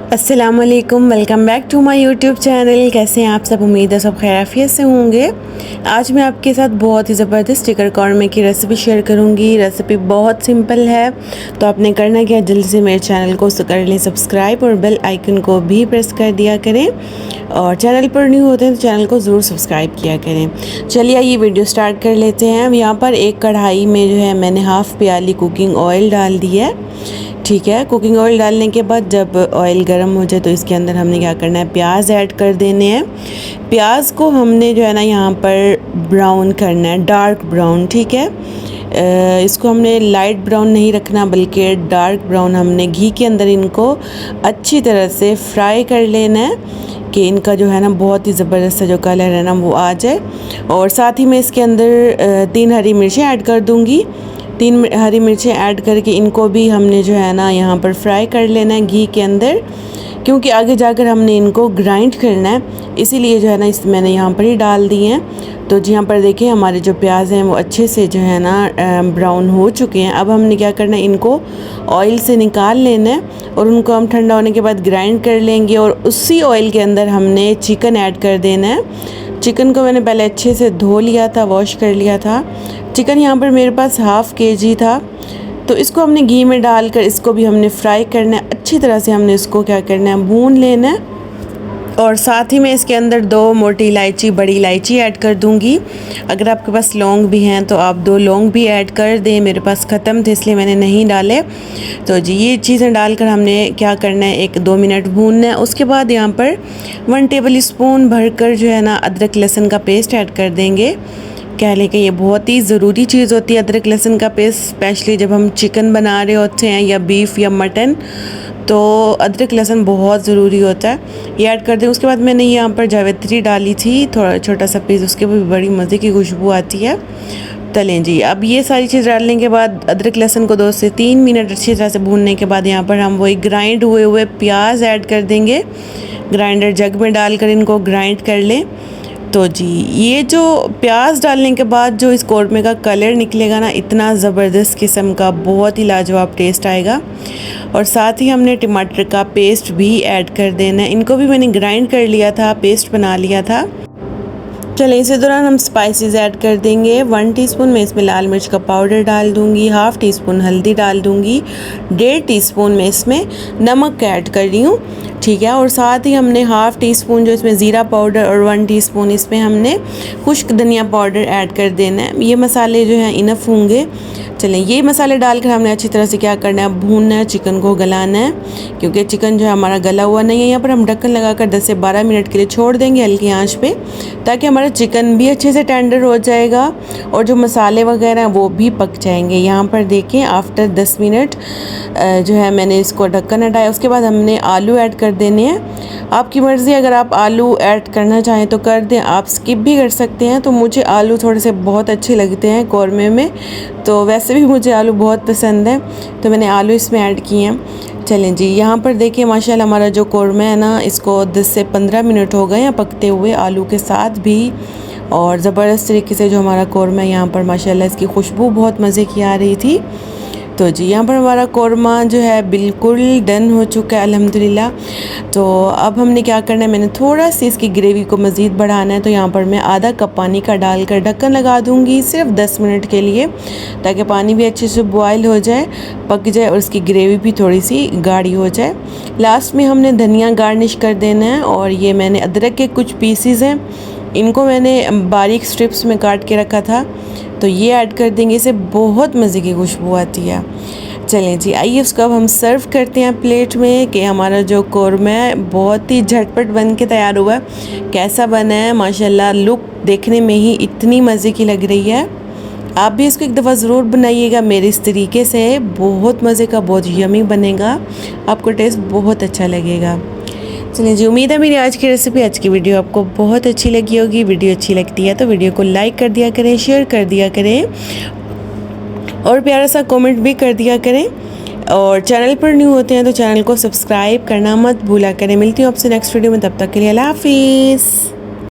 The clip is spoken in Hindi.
अस्सलामुअलैकुम, welcome back to my YouTube channel. कैसे हैं आप सब? उम्मीद है सब खैरियत से होंगे। आज मैं आपके साथ बहुत ही ज़बरदस्त चिकन कौरमे की रेसिपी शेयर करूंगी। रेसिपी बहुत सिंपल है, तो आपने करना क्या, जल्दी से मेरे चैनल को कर लें सब्सक्राइब और बेल आइकन को भी प्रेस कर दिया करें। और चैनल पर न्यू होते हैं तो चैनल को ज़रूर सब्सक्राइब किया करें। चलिए ये वीडियो स्टार्ट कर लेते हैं। अब यहाँ पर एक कढ़ाई में जो है मैंने हाफ़ प्याली कुकिंग ऑयल डाल दिया है। ठीक है, कुकिंग ऑयल डालने के बाद जब ऑयल गर्म हो जाए तो इसके अंदर हमने क्या करना है, प्याज ऐड कर देने हैं। प्याज को हमने जो है ना यहाँ पर ब्राउन करना है, डार्क ब्राउन। ठीक है, इसको हमने लाइट ब्राउन नहीं रखना बल्कि डार्क ब्राउन हमने घी के अंदर इनको अच्छी तरह से फ्राई कर लेना है कि इनका जो है ना बहुत ही ज़बरदस्त जो कलर है ना वो आ जाए। और साथ ही मैं इसके अंदर 3 हरी मिर्चें ऐड कर दूँगी। 3 हरी मिर्चें ऐड करके इनको भी हमने जो है ना यहाँ पर फ्राई कर लेना है घी के अंदर, क्योंकि आगे जाकर हमने इनको ग्राइंड करना है, इसीलिए जो है ना मैंने यहाँ पर ही डाल दिए हैं। तो जी यहाँ पर देखिए हमारे जो प्याज हैं वो अच्छे से जो है ना ब्राउन हो चुके हैं। अब हमने क्या करना है, इनको ऑयल से निकाल लेना है और उनको हम ठंडा होने के बाद ग्राइंड कर लेंगे। और उसी ऑयल के अंदर हमने चिकन ऐड कर देना है। चिकन को मैंने पहले अच्छे से धो लिया था, वॉश कर लिया था। चिकन यहाँ पर मेरे पास हाफ़ kg था, तो इसको हमने घी में डालकर इसको भी हमने फ्राई करना है। अच्छी तरह से हमने इसको क्या करना है, भून लेना है। और साथ ही मैं इसके अंदर 2 मोटी इलायची, बड़ी इलायची ऐड कर दूंगी। अगर आपके पास लौंग भी हैं तो आप 2 लौंग भी ऐड कर दें। मेरे पास ख़त्म थे इसलिए मैंने नहीं डाले। तो जी ये चीज़ें डालकर हमने क्या करना है, 1-2 मिनट भूनना है। उसके बाद यहाँ पर 1 टेबल स्पून भरकर जो है ना अदरक लहसुन का पेस्ट ऐड कर देंगे। कह लें कि ये बहुत ही ज़रूरी चीज़ होती है अदरक लहसुन का पेस्ट, स्पेशली जब हम चिकन बना रहे होते हैं या बीफ या मटन, तो अदरक लहसुन बहुत ज़रूरी होता है, ये ऐड कर दें। उसके बाद मैंने यहाँ पर जावित्री डाली थी, थोड़ा छोटा सा पीस, उसके भी बड़ी मज़े की खुशबू आती है। तलें जी, अब ये सारी चीज़ डालने के बाद अदरक लहसुन को 2 से 3 मिनट अच्छी तरह से भूनने के बाद यहाँ पर हम वही ग्राइंड हुए प्याज ऐड कर देंगे। ग्राइंडर जग में डालकर इनको ग्राइंड कर लें। तो जी ये जो प्याज डालने के बाद जो इस कौरमे का कलर निकलेगा ना, इतना ज़बरदस्त किस्म का, बहुत ही लाजवाब टेस्ट आएगा। और साथ ही हमने टमाटर का पेस्ट भी ऐड कर देना है। इनको भी मैंने ग्राइंड कर लिया था, पेस्ट बना लिया था। चलें इसी दौरान हम स्पाइसेस ऐड कर देंगे। 1 टीस्पून मैं इसमें लाल मिर्च का पाउडर डाल दूंगी, हाफ़ टीस्पून हल्दी डाल दूंगी, 1.5 टीस्पून मैं इसमें नमक ऐड कर रही हूँ। ठीक है, और साथ ही हमने हाफ़ टीस्पून जो इसमें ज़ीरा पाउडर और 1 टीस्पून इसमें हमने खुश्क धनिया पाउडर ऐड कर देना है। ये मसाले जो हैं इनफ होंगे। चलें ये मसाले डालकर हमने अच्छी तरह से क्या करना है, भूनना है, चिकन को गलाना है, क्योंकि चिकन जो है हमारा गला हुआ नहीं है। यहाँ पर हम ढक्कन लगाकर 10 से 12 मिनट के लिए छोड़ देंगे हल्की आंच पे, ताकि हमारा चिकन भी अच्छे से टेंडर हो जाएगा और जो मसाले वगैरह वो भी पक जाएंगे। यहाँ पर देखें आफ्टर 10 मिनट जो है मैंने इसको ढक्कन हटाया। उसके बाद हमने आलू ऐड कर देने हैं। आपकी मर्ज़ी, अगर आप आलू ऐड करना चाहें तो कर दें, आप स्किप भी कर सकते हैं। तो मुझे आलू थोड़े से बहुत अच्छे लगते हैं कौरमे में, तो वैसे भी मुझे आलू बहुत पसंद है, तो मैंने आलू इसमें ऐड किए हैं। चलें जी यहाँ पर देखिए माशाल्लाह हमारा जो कौरमा है ना, इसको 10 से 15 मिनट हो गए हैं पकते हुए आलू के साथ भी। और ज़बरदस्त तरीके से जो हमारा कौरमा है यहाँ पर माशाल्लाह इसकी खुशबू बहुत मज़े की आ रही थी। तो जी यहाँ पर हमारा कौरमा जो है बिल्कुल डन हो चुका है अल्हम्दुलिल्लाह। तो अब हमने क्या करना है, मैंने थोड़ा सी इसकी ग्रेवी को मज़ीद बढ़ाना है, तो यहाँ पर मैं आधा कप पानी का डालकर ढक्कन लगा दूँगी सिर्फ 10 मिनट के लिए, ताकि पानी भी अच्छे से बॉयल हो जाए, पक जाए और इसकी ग्रेवी भी थोड़ी सी गाढ़ी हो जाए। लास्ट में हमने धनिया गार्निश कर देना है। और ये मैंने अदरक के कुछ पीसीज हैं, इनको मैंने बारीक स्ट्रिप्स में काट के रखा था, तो ये ऐड कर देंगे, इससे बहुत मज़े की खुशबू आती है। चलें जी आइए उसको अब हम सर्व करते हैं प्लेट में, कि हमारा जो कौरमा है बहुत ही झटपट बन के तैयार हुआ है। कैसा बना है माशाल्लाह, लुक देखने में ही इतनी मज़े की लग रही है। आप भी इसको एक दफ़ा ज़रूर बनाइएगा मेरे इस तरीके से, बहुत मज़े का, बहुत यमी बनेगा, आपको टेस्ट बहुत अच्छा लगेगा। चलिए जी, उम्मीद है मेरी आज की रेसिपी, आज की वीडियो आपको बहुत अच्छी लगी होगी। वीडियो अच्छी लगती है तो वीडियो को लाइक कर दिया करें, शेयर कर दिया करें और प्यारा सा कमेंट भी कर दिया करें। और चैनल पर न्यू होते हैं तो चैनल को सब्सक्राइब करना मत भूला करें। मिलती हूँ आपसे नेक्स्ट वीडियो में, तब तक के लिए अल्लाह हाफिज़।